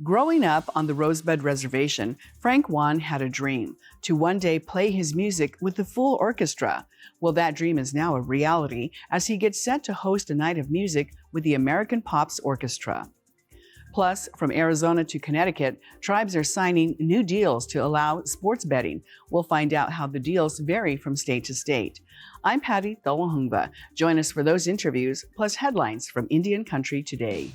Growing up on the Rosebud Reservation, Frank Waln had a dream to one day play his music with the full orchestra. Well, that dream is now a reality as he gets set to host a night of music with the American Pops Orchestra. Plus, from Arizona to Connecticut, tribes are signing new deals to allow sports betting. We'll find out how the deals vary from state to state. I'm Patty Thalwahungba. Join us for those interviews, plus headlines from Indian Country Today.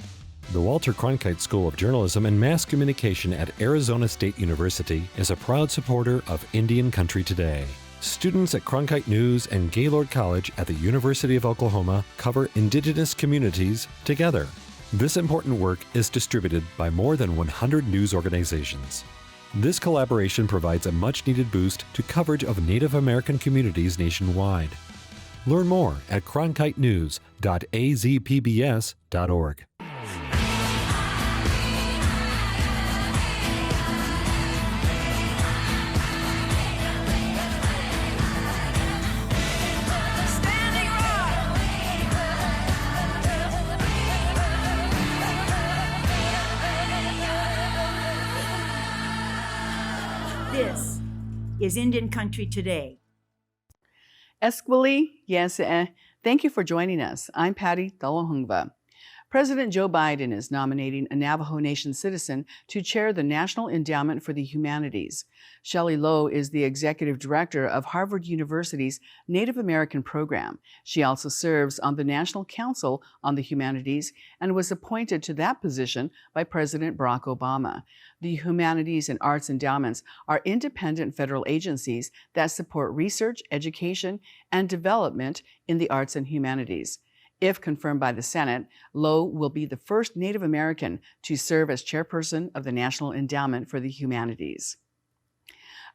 The Walter Cronkite School of Journalism and Mass Communication at Arizona State University is a proud supporter of Indian Country Today. Students at Cronkite News and Gaylord College at the University of Oklahoma cover Indigenous communities together. This important work is distributed by more than 100 news organizations. This collaboration provides a much-needed boost to coverage of Native American communities nationwide. Learn more at cronkitenews.azpbs.org. This is Indian Country Today. Esquili, yes, thank you for joining us. I'm Patty Thalwahungba. President Joe Biden is nominating a Navajo Nation citizen to chair the National Endowment for the Humanities. Shelley Lowe is the executive director of Harvard University's Native American program. She also serves on the National Council on the Humanities and was appointed to that position by President Barack Obama. The Humanities and Arts Endowments are independent federal agencies that support research, education, and development in the arts and humanities. If confirmed by the Senate, Lowe will be the first Native American to serve as chairperson of the National Endowment for the Humanities.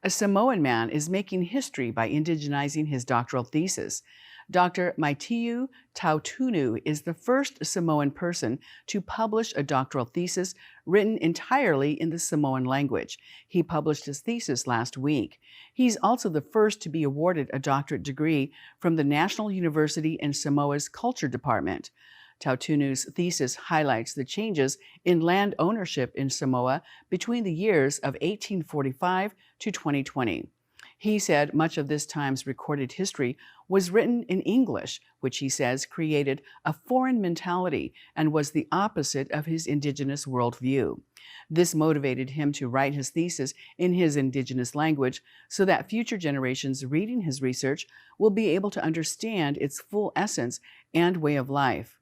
A Samoan man is making history by indigenizing his doctoral thesis. Dr. Maitiu Tautunu is the first Samoan person to publish a doctoral thesis written entirely in the Samoan language. He published his thesis last week. He's also the first to be awarded a doctorate degree from the National University in Samoa's Culture Department. Tautunu's thesis highlights the changes in land ownership in Samoa between the years of 1845 to 2020. He said much of this time's recorded history was written in English, which he says created a foreign mentality and was the opposite of his indigenous worldview. This motivated him to write his thesis in his indigenous language so that future generations reading his research will be able to understand its full essence and way of life.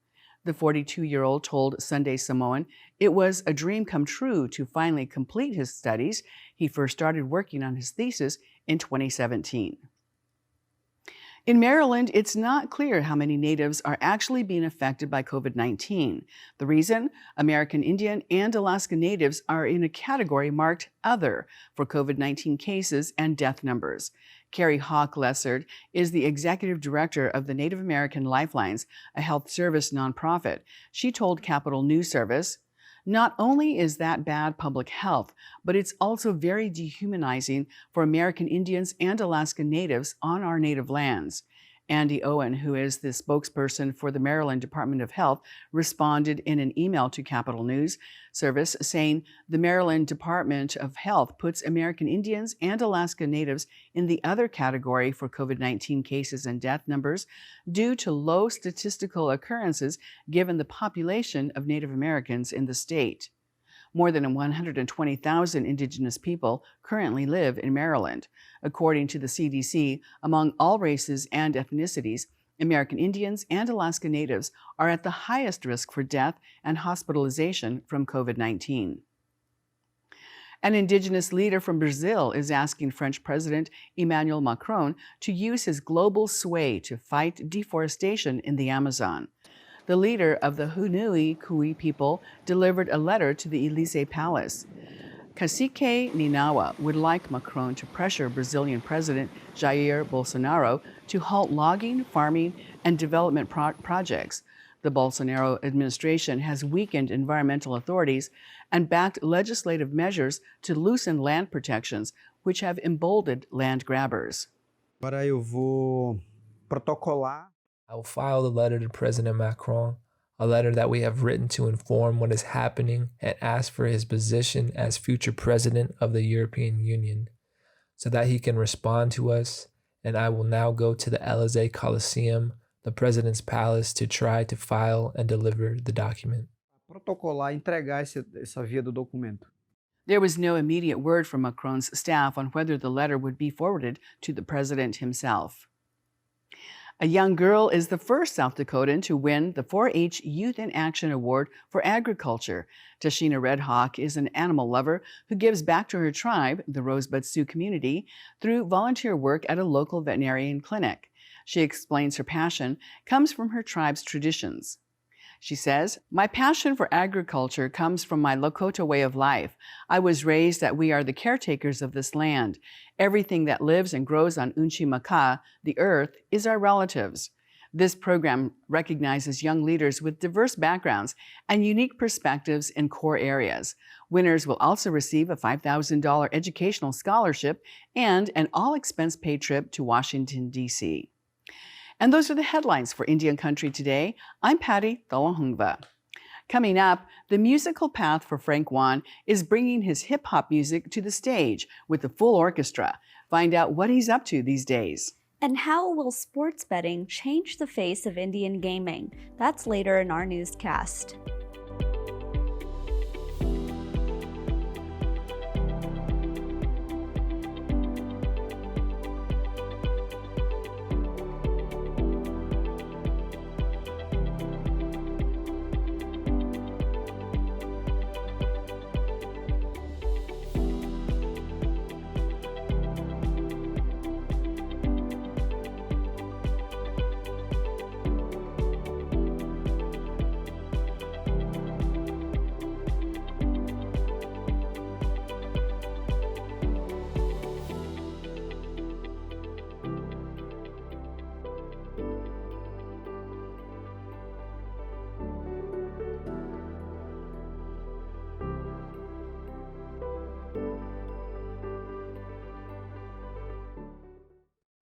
The 42-year-old told Sunday Samoan it was a dream come true to finally complete his studies. He first started working on his thesis in 2017. In Maryland, it's not clear how many natives are actually being affected by COVID-19. The reason? American Indian and Alaska Natives are in a category marked Other for COVID-19 cases and death numbers. Carrie Hawk Lessard is the executive director of the Native American Lifelines, a health service nonprofit. She told Capitol News Service, "Not only is that bad public health, but it's also very dehumanizing for American Indians and Alaska Natives on our native lands." Andy Owen, who is the spokesperson for the Maryland Department of Health, responded in an email to Capitol News Service saying the Maryland Department of Health puts American Indians and Alaska Natives in the other category for COVID-19 cases and death numbers due to low statistical occurrences given the population of Native Americans in the state. More than 120,000 Indigenous people currently live in Maryland. According to the CDC, among all races and ethnicities, American Indians and Alaska Natives are at the highest risk for death and hospitalization from COVID-19. An Indigenous leader from Brazil is asking French President Emmanuel Macron to use his global sway to fight deforestation in the Amazon. The leader of the Hunui Kui people delivered a letter to the Elysee Palace. Cacique Ninawa would like Macron to pressure Brazilian President Jair Bolsonaro to halt logging, farming, and development projects. The Bolsonaro administration has weakened environmental authorities and backed legislative measures to loosen land protections, which have emboldened land grabbers. Agora eu vou protocolar I will file the letter to President Macron a letter that we have written to inform what is happening and ask for his position as future president of the European Union, so that he can respond to us. And I will now go to the Élysée Coliseum, the president's palace, to try to file and deliver the document. Protocolar, entregar essa via do documento. There was no immediate word from Macron's staff on whether the letter would be forwarded to the president himself. A young girl is the first South Dakotan to win the 4-H Youth in Action Award for Agriculture. Tashina Redhawk is an animal lover who gives back to her tribe, the Rosebud Sioux community, through volunteer work at a local veterinarian clinic. She explains her passion comes from her tribe's traditions. She says, "My passion for agriculture comes from my Lakota way of life. I was raised that we are the caretakers of this land. Everything that lives and grows on Unchimaka, the earth, is our relatives." This program recognizes young leaders with diverse backgrounds and unique perspectives in core areas. Winners will also receive a $5,000 educational scholarship and an all-expense-paid trip to Washington, D.C. And those are the headlines for Indian Country Today. I'm Patty Thalahungva. Coming up, the musical path for Frank Waln is bringing his hip-hop music to the stage with the full orchestra. Find out what he's up to these days. And how will sports betting change the face of Indian gaming? That's later in our newscast.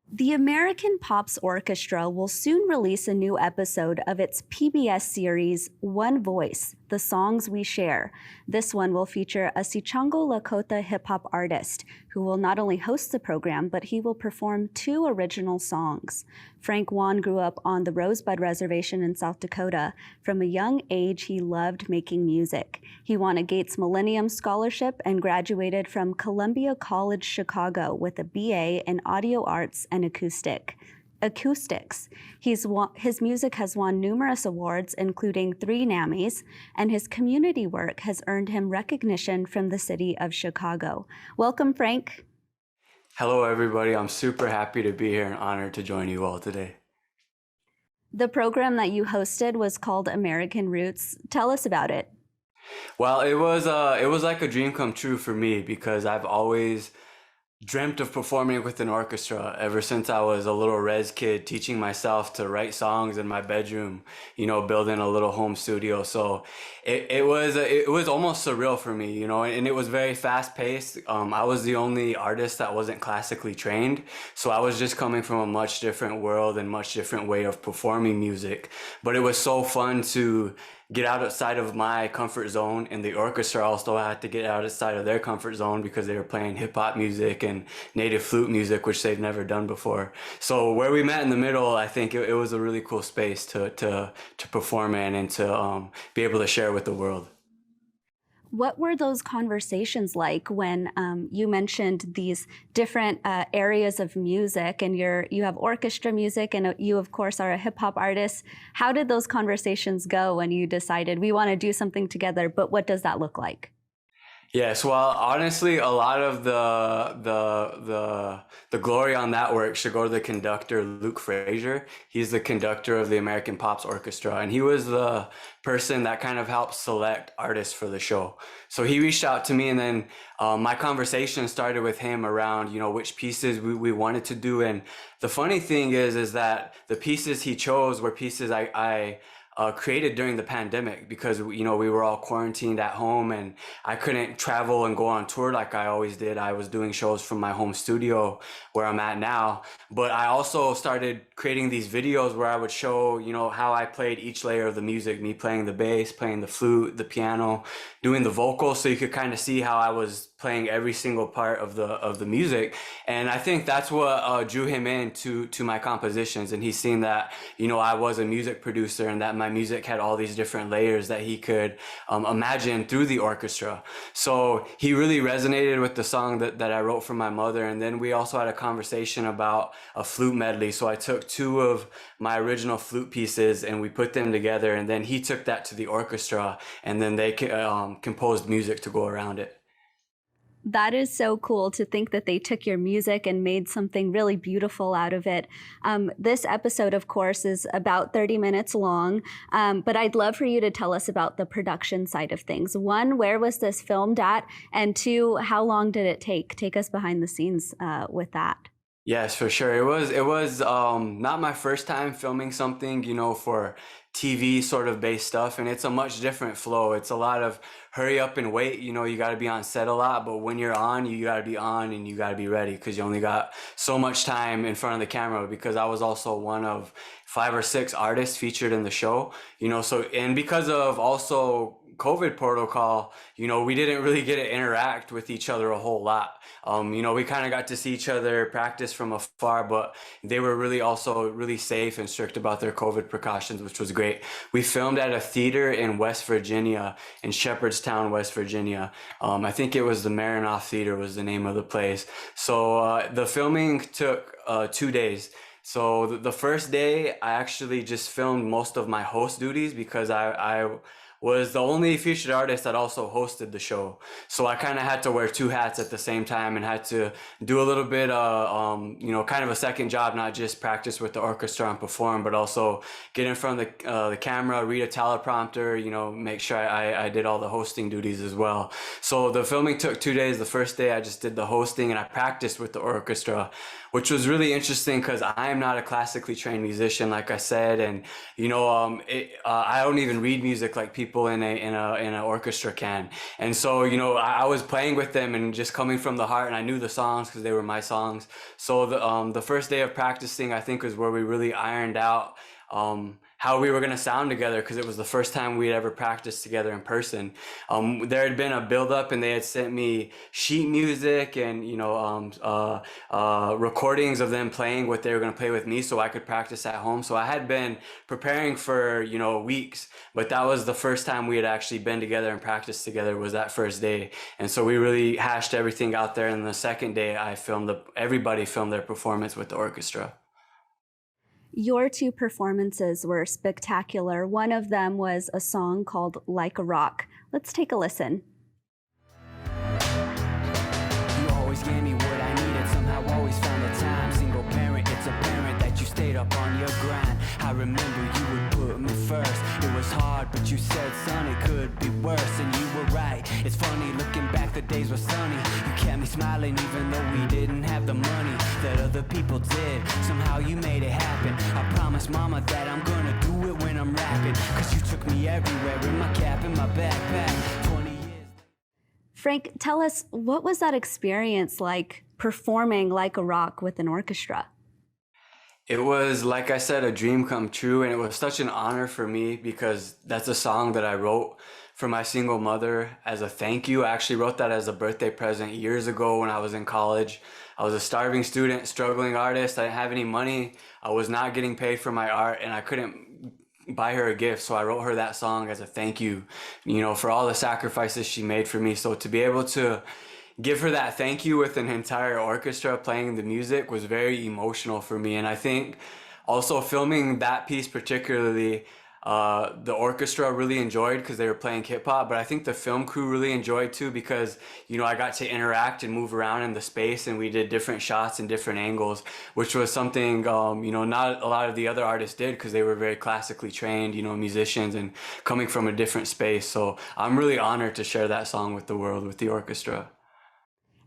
The American Pops Orchestra will soon release a new episode of its PBS series, One Voice, The Songs We Share. This one will feature a Sichango Lakota hip-hop artist who will not only host the program, but he will perform 2 original songs. Frank Waln grew up on the Rosebud Reservation in South Dakota. From a young age, he loved making music. He won a Gates Millennium Scholarship and graduated from Columbia College Chicago with a BA in Audio Arts and Acoustics. His music has won numerous awards, including 3 NAMMYs, and his community work has earned him recognition from the city of Chicago. Welcome, Frank. Hello, everybody. I'm super happy to be here and honored to join you all today. The program that you hosted was called American Roots. Tell us about it. Well, it was like a dream come true for me because I've always dreamt of performing with an orchestra ever since I was a little res kid, teaching myself to write songs in my bedroom, building a little home studio. So it was almost surreal for me, and it was very fast paced. I was the only artist that wasn't classically trained. So I was just coming from a much different world and much different way of performing music. But it was so fun to get outside of my comfort zone, and the orchestra also had to get outside of their comfort zone because they were playing hip-hop music and native flute music, which they've never done before. So where we met in the middle, I think it was a really cool space to perform in and to be able to share with the world. What were those conversations like when you mentioned these different areas of music, and you have orchestra music, and you, of course, are a hip-hop artist? How did those conversations go when you decided we want to do something together, but what does that look like? Yes, well, honestly, a lot of the glory on that work should go to the conductor, Luke Frazier. He's the conductor of the American Pops Orchestra, and he was the person that kind of helped select artists for the show. So he reached out to me, and then my conversation started with him around, which pieces we wanted to do. And the funny thing is that the pieces he chose were pieces I created during the pandemic because, you know, we were all quarantined at home and I couldn't travel and go on tour like I always did. I was doing shows from my home studio where I'm at now. But I also started creating these videos where I would show, you know, how I played each layer of the music, me playing the bass, playing the flute, the piano, doing the vocals, so you could kind of see how I was playing every single part of the music. And I think that's what drew him in to my compositions. And he's seen that, you know, I was a music producer and that my music had all these different layers that he could imagine through the orchestra. So he really resonated with the song that I wrote for my mother. And then we also had a conversation about a flute medley. So I took two of my original flute pieces and we put them together. And then he took that to the orchestra and then they composed music to go around it. That is so cool to think that they took your music and made something really beautiful out of it. This episode, of course, is about 30 minutes long, but I'd love for you to tell us about the production side of things. One, where was this filmed at? And two, how long did it take? Take us behind the scenes with that. Yes, for sure. It was not my first time filming something, you know, for TV sort of based stuff, and it's a much different flow. It's a lot of hurry up and wait. You know, you got to be on set a lot, but when you're on, you got to be on and you got to be ready because you only got so much time in front of the camera. Because I was also one of 5 or 6 artists featured in the show, you know, so, and because of also COVID protocol, you know, we didn't really get to interact with each other a whole lot. You know, we kind of got to see each other practice from afar, but they were really also really safe and strict about their COVID precautions, which was great. We filmed at a theater in West Virginia, in Shepherdstown, West Virginia. I think it was the Marinoff Theater was the name of the place. So the filming took 2 days. So the first day, I actually just filmed most of my host duties because I was the only featured artist that also hosted the show. So I kind of had to wear 2 hats at the same time and had to do a little bit, you know, kind of a second job, not just practice with the orchestra and perform, but also get in front of the camera, read a teleprompter, you know, make sure I did all the hosting duties as well. So the filming took 2 days. The first day I just did the hosting and I practiced with the orchestra, which was really interesting because I am not a classically trained musician, like I said, and you know, I don't even read music like people in an orchestra can. And so, you know, I was playing with them and just coming from the heart, and I knew the songs because they were my songs. So the first day of practicing, I think, was where we really ironed out how we were going to sound together, because it was the first time we had ever practiced together in person. There had been a build-up and they had sent me sheet music and, you know, recordings of them playing what they were going to play with me so I could practice at home. So I had been preparing for, you know, weeks, but that was the first time we had actually been together and practiced together, was that first day. And so we really hashed everything out there. And the second day everybody filmed their performance with the orchestra. Your 2 performances were spectacular. One of them was a song called Like a Rock. Let's take a listen. You always gave me what I needed, somehow always found the time. Single parent, it's apparent that you stayed up on your grind. I remember you would put me first. It was hard, but you said, son, it could be worse. And you were right. It's funny, looking back, the days were sunny. You kept me smiling even though we didn't have the money that other people did. Somehow you made it happen. I promised mama that I'm gonna do it when I'm rapping, cause you took me everywhere, in my cap, in my backpack. 20 years. Frank, tell us, what was that experience like performing Like a Rock with an orchestra? It was, like I said, a dream come true, and it was such an honor for me because that's a song that I wrote for my single mother as a thank you. I actually wrote that as a birthday present years ago when I was in college. I was a starving student, struggling artist. I didn't have any money. I was not getting paid for my art, and I couldn't buy her a gift. So I wrote her that song as a thank you, you know, for all the sacrifices she made for me. So to be able to give her that thank you with an entire orchestra playing the music was very emotional for me. And I think also filming that piece particularly, the orchestra really enjoyed because they were playing hip hop, but I think the film crew really enjoyed too because, you know, I got to interact and move around in the space and we did different shots and different angles, which was something, you know, not a lot of the other artists did because they were very classically trained, you know, musicians and coming from a different space. So I'm really honored to share that song with the world, with the orchestra.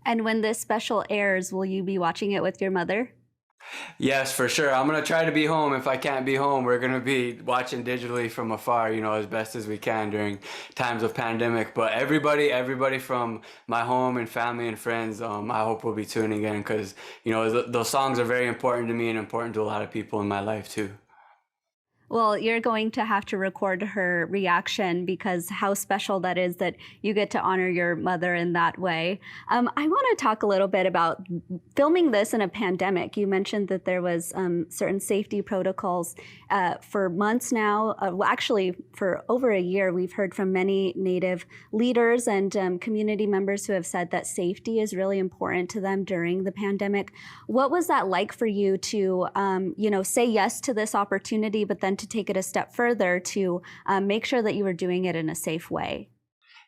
And when this special airs, will you be watching it with your mother? Yes, for sure. I'm gonna try to be home. If I can't be home, we're gonna be watching digitally from afar, as best as we can during times of pandemic. But everybody from my home and family and friends, I hope will be tuning in because those songs are very important to me and important to a lot of people in my life too. Well, you're going to have to record her reaction because how special that is that you get to honor your mother in that way. I want to talk a little bit about filming this in a pandemic. You mentioned that there was certain safety protocols for months now. Actually, for over a year, we've heard from many Native leaders and community members who have said that safety is really important to them during the pandemic. What was that like for you to, say yes to this opportunity, but then to take it a step further to make sure that you were doing it in a safe way?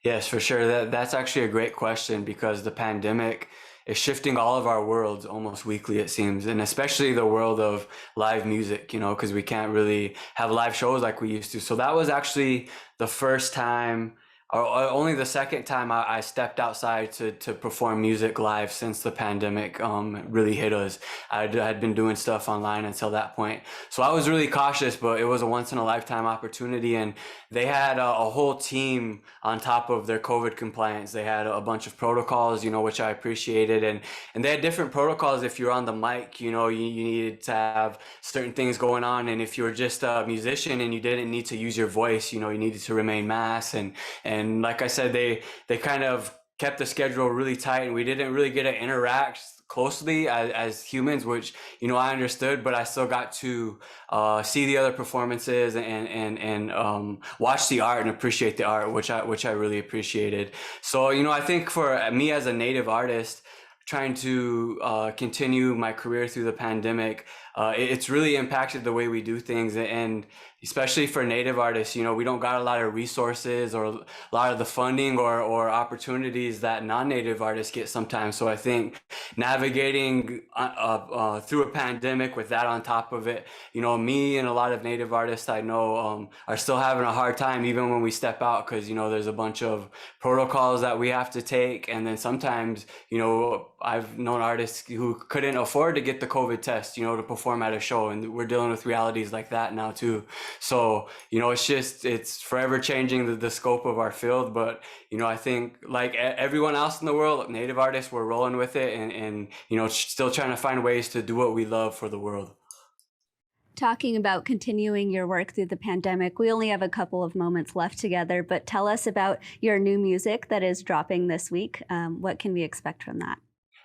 Yes, for sure. That's actually a great question because the pandemic is shifting all of our worlds almost weekly, it seems, and especially the world of live music, because we can't really have live shows like we used to. So that was actually the first time, or only the second time I stepped outside to perform music live since the pandemic really hit us. I'd been doing stuff online until that point. So I was really cautious, but it was a once in a lifetime opportunity. And they had a whole team on top of their COVID compliance. They had a bunch of protocols, which I appreciated. And they had different protocols. If you're on the mic, you needed to have certain things going on. And if you were just a musician and you didn't need to use your voice, you needed to remain masked. And like I said, they kind of kept the schedule really tight, and we didn't really get to interact closely as humans, which I understood, but I still got to see the other performances and watch the art and appreciate the art, which I really appreciated. So I think for me as a Native artist, trying to continue my career through the pandemic, it's really impacted the way we do things. And especially for Native artists, we don't got a lot of resources or a lot of the funding or opportunities that non-Native artists get sometimes. So I think navigating through a pandemic with that on top of it, me and a lot of Native artists I know are still having a hard time even when we step out because, there's a bunch of protocols that we have to take. And then sometimes, I've known artists who couldn't afford to get the COVID test, to perform at a show. And we're dealing with realities like that now too. So, it's forever changing the scope of our field. But, I think like everyone else in the world, Native artists, we're rolling with it and still trying to find ways to do what we love for the world. Talking about continuing your work through the pandemic, we only have a couple of moments left together, but tell us about your new music that is dropping this week. What can we expect from that?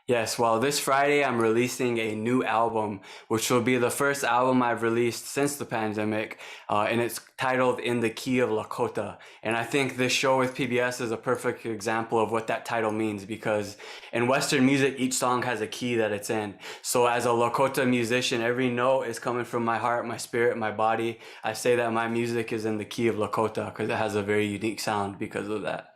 Yes, well, this Friday I'm releasing a new album, which will be the first album I've released since the pandemic, and it's titled In the Key of Lakota. And I think this show with PBS is a perfect example of what that title means, because in Western music, each song has a key that it's in. So as a Lakota musician, every note is coming from my heart, my spirit, my body. I say that my music is in the key of Lakota because it has a very unique sound because of that.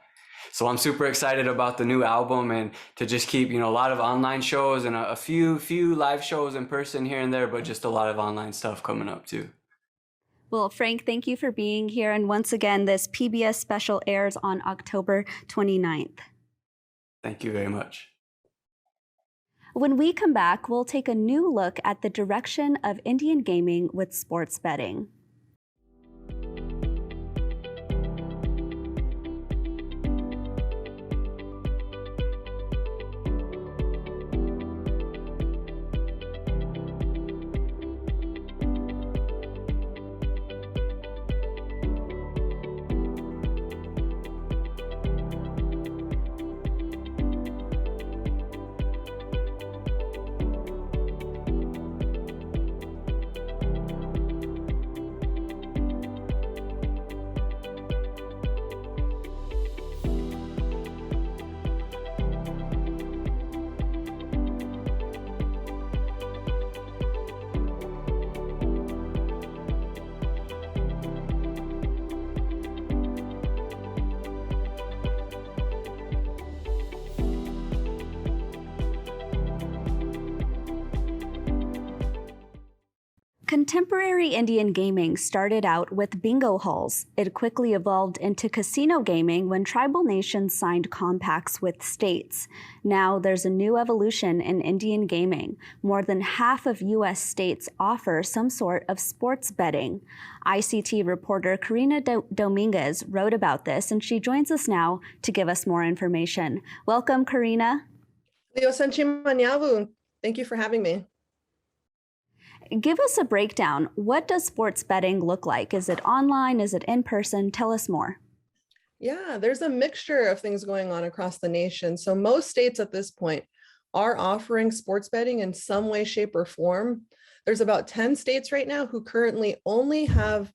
So I'm super excited about the new album and to just keep, a lot of online shows and a few live shows in person here and there, but just a lot of online stuff coming up too. Well, Frank, thank you for being here. And once again, this PBS special airs on October 29th. Thank you very much. When we come back, we'll take a new look at the direction of Indian gaming with sports betting. Contemporary Indian gaming started out with bingo halls. It quickly evolved into casino gaming when tribal nations signed compacts with states. Now there's a new evolution in Indian gaming. More than half of U.S. states offer some sort of sports betting. ICT reporter Carina Dominguez wrote about this, and she joins us now to give us more information. Welcome, Carina. Thank you for having me. Give us a breakdown. What does sports betting look like? Is it online? Is it in person? Tell us more. Yeah, there's a mixture of things going on across the nation. So most states at this point are offering sports betting in some way, shape, or form. There's about 10 states right now who currently only have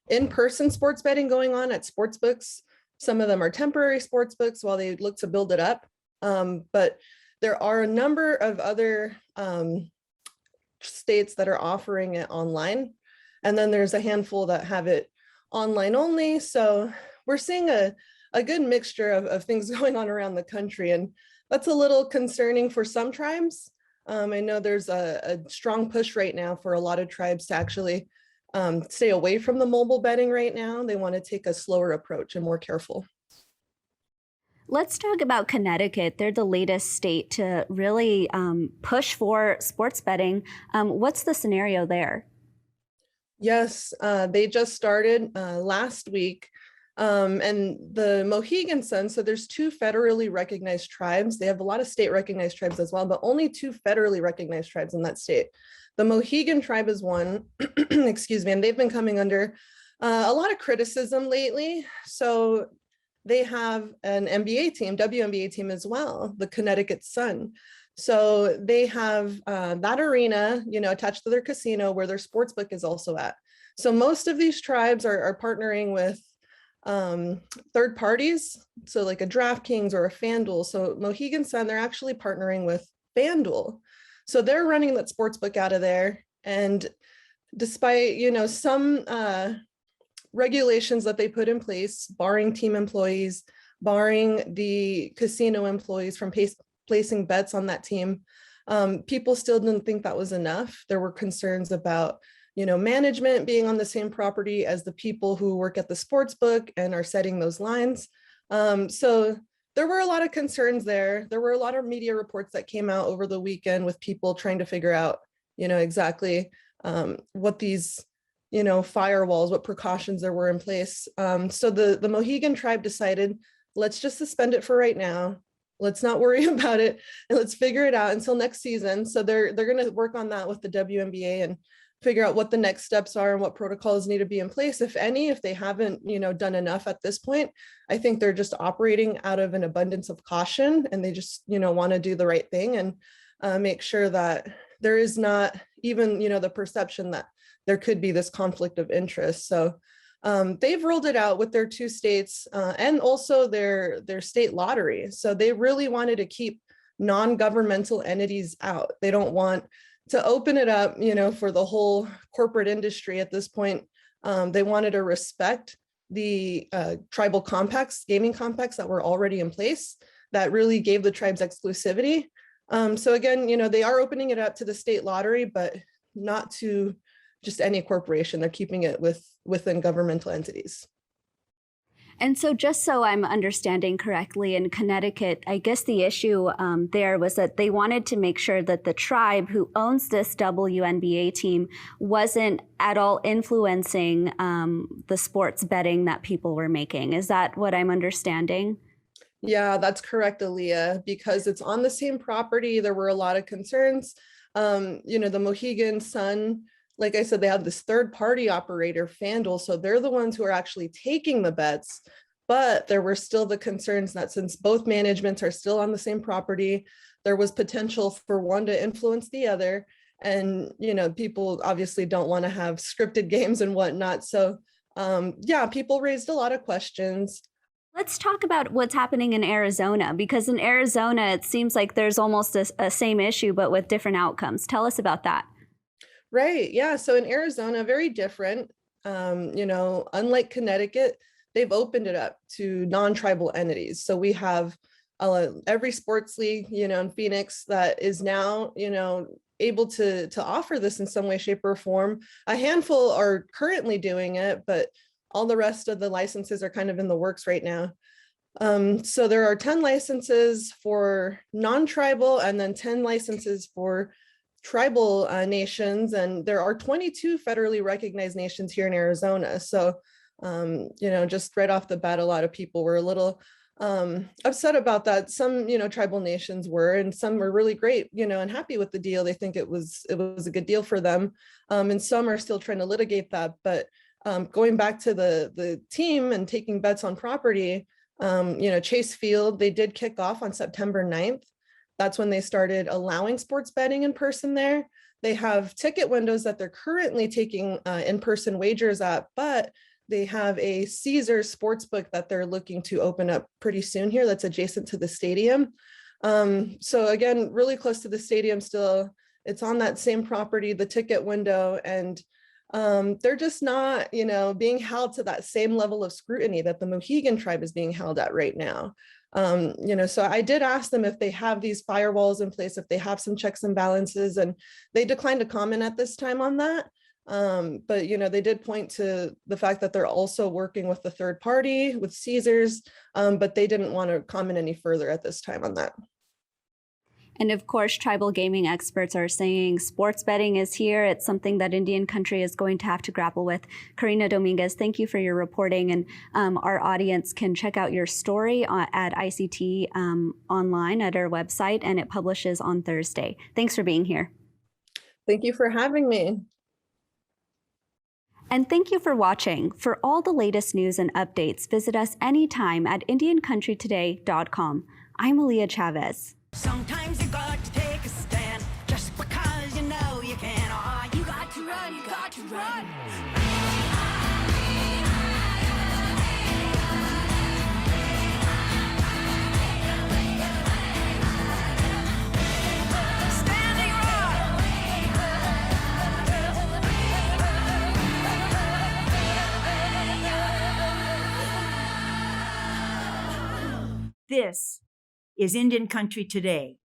in-person sports betting going on at sports books. Some of them are temporary sports books while they look to build it up. But there are a number of other states that are offering it online. And then there's a handful that have it online only. So we're seeing a good mixture of things going on around the country. And that's a little concerning for some tribes. I know there's a strong push right now for a lot of tribes to actually stay away from the mobile betting right now. They want to take a slower approach and more careful. Let's talk about Connecticut. They're the latest state to really push for sports betting. What's the scenario there? Yes, they just started last week. And the Mohegan Sun, so there's 2 federally recognized tribes. They have a lot of state recognized tribes as well, but only 2 federally recognized tribes in that state. The Mohegan tribe is one, excuse me, and they've been coming under a lot of criticism lately. So they have an NBA team, WNBA team as well, the Connecticut Sun. So they have that arena, attached to their casino where their sports book is also at. So most of these tribes are partnering with third parties. So like a DraftKings or a FanDuel. So Mohegan Sun, they're actually partnering with FanDuel. So they're running that sports book out of there. And despite, some regulations that they put in place, barring team employees, barring the casino employees from placing bets on that team, people still didn't think that was enough. There were concerns about, management being on the same property as the people who work at the sports book and are setting those lines. So there were a lot of concerns there. There were a lot of media reports that came out over the weekend with people trying to figure out, exactly what these firewalls, what precautions there were in place. So the Mohegan tribe decided, let's just suspend it for right now. Let's not worry about it, and let's figure it out until next season. So they're going to work on that with the WNBA and figure out what the next steps are and what protocols need to be in place, if any. If they haven't, done enough at this point, I think they're just operating out of an abundance of caution, and they just, want to do the right thing and make sure that there is not even, the perception that there could be this conflict of interest. So they've rolled it out with their 2 states and also their state lottery. So they really wanted to keep non-governmental entities out. They don't want to open it up, for the whole corporate industry at this point. They wanted to respect the tribal compacts, gaming compacts that were already in place that really gave the tribes exclusivity. So again, they are opening it up to the state lottery, but not to just any corporation. They're keeping it within governmental entities. And so just so I'm understanding correctly, in Connecticut, I guess the issue there was that they wanted to make sure that the tribe who owns this WNBA team wasn't at all influencing the sports betting that people were making. Is that what I'm understanding? Yeah, that's correct, Aaliyah, because it's on the same property. There were a lot of concerns. The Mohegan Sun, like I said, they have this third party operator, FanDuel. So they're the ones who are actually taking the bets. But there were still the concerns that since both managements are still on the same property, there was potential for one to influence the other. And, people obviously don't want to have scripted games and whatnot. So people raised a lot of questions. Let's talk about what's happening in Arizona, because in Arizona, it seems like there's almost a same issue, but with different outcomes. Tell us about that. Right. Yeah. So in Arizona, very different. Unlike Connecticut, they've opened it up to non-tribal entities. So we have every sports league, in Phoenix that is now, able to offer this in some way, shape, or form. A handful are currently doing it, but all the rest of the licenses are kind of in the works right now. So there are 10 licenses for non-tribal and then 10 licenses for tribal nations. And there are 22 federally recognized nations here in Arizona. So, just right off the bat, a lot of people were a little upset about that. Some, tribal nations were, and some were really great, and happy with the deal. They think it was a good deal for them. And some are still trying to litigate that. But going back to the team and taking bets on property, Chase Field, they did kick off on September 9th. That's when they started allowing sports betting in person there. They have ticket windows that they're currently taking in-person wagers at, but they have a Caesars sportsbook that they're looking to open up pretty soon here that's adjacent to the stadium. So again, really close to the stadium still. It's on that same property, the ticket window, and they're just not, being held to that same level of scrutiny that the Mohegan tribe is being held at right now. So I did ask them if they have these firewalls in place, if they have some checks and balances, and they declined to comment at this time on that. But, they did point to the fact that they're also working with the third party, with Caesars, but they didn't want to comment any further at this time on that. And of course, tribal gaming experts are saying sports betting is here. It's something that Indian country is going to have to grapple with. Carina Dominguez, thank you for your reporting. And our audience can check out your story at ICT online at our website, and it publishes on Thursday. Thanks for being here. Thank you for having me. And thank you for watching. For all the latest news and updates, visit us anytime at IndianCountryToday.com. I'm Aaliyah Chavez. Sometimes you got to take a stand just because you know you can. Oh, you got to run, you got to run. Standing rock. This is Indian Country Today.